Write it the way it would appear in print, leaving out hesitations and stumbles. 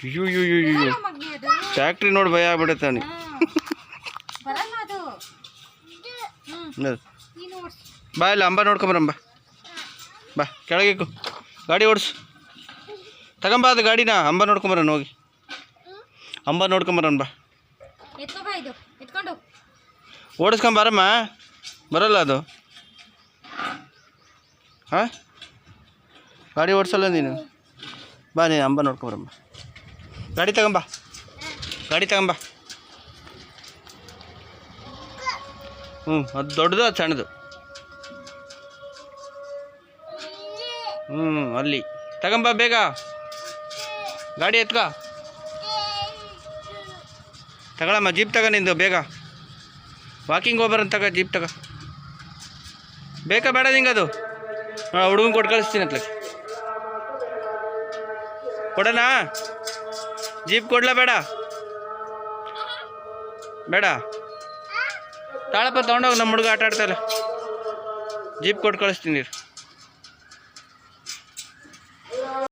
ಅಯ್ಯೋ ಫ್ಯಾಕ್ಟ್ರಿ ನೋಡಿ ಭಯ ಆಗ್ಬಿಡುತ್ತೆ ಅವನಿಗೆ. ಬಾ ಇಲ್ಲ ಅಂಬ ನೋಡ್ಕೊಂಬರಂಬ. ಬಾ ಕೆಳಗೆ ಗಾಡಿ ಓಡಿಸು. ತಗೊಂಬ ಅದು ಗಾಡಿನ. ಅಂಬ ನೋಡ್ಕೊಂಬರೋಣ ಹೋಗಿ. ಅಂಬ ನೋಡ್ಕೊಂಬರೋಣ ಬಾ. ಓಡಿಸ್ಕೊಂಬಾರಮ್ಮ. ಬರಲ್ಲ ಅದು. ಹಾಂ ಗಾಡಿ ಓಡಿಸಲ್ಲ ನೀನು. ಬಾ ನೀನು ಅಂಬ ನೋಡ್ಕೊಂಬರಮ್ಮ. ಗಾಡಿ ತಗೊಂಬ. ಗಾಡಿ ತಗೊಂಬ. ಅದು ದೊಡ್ಡದು ಅದು ಸಣ್ಣದು. ಅಲ್ಲಿ ತಗೊಂಬ ಬೇಗ. ಗಾಡಿ ಎತ್ಕ. ತಗೊಳಮ್ಮ ಜೀಪ್ ತಗ ನಿಂದು ಬೇಗ. ವಾಕಿಂಗ್ ಹೋಗ್ಬರಂತ ತಗ ಜೀಪ್ ತಗ. ಬೇಕಾ ಬೇಡ ನಿಂಗೆ ಅದು? ಹುಡುಗನ ಕೊಟ್ಟು ಕಳಿಸ್ತೀನಿ ಅತ್ಲ. ಕೊಡೋಣ ಜೀಪ್ ಕೊಡ್ಲಾ? ಬೇಡ ಬೇಡ ತಾಳಪ್ಪ ತೊಗೊಂಡೋಗಿ. ನಮ್ಮ ಹುಡುಗ ಆಟ ಆಡ್ತಾಯಿಲ್ಲ. ಜೀಪ್ ಕೊಟ್ಟು ಕಳಿಸ್ತೀನಿ.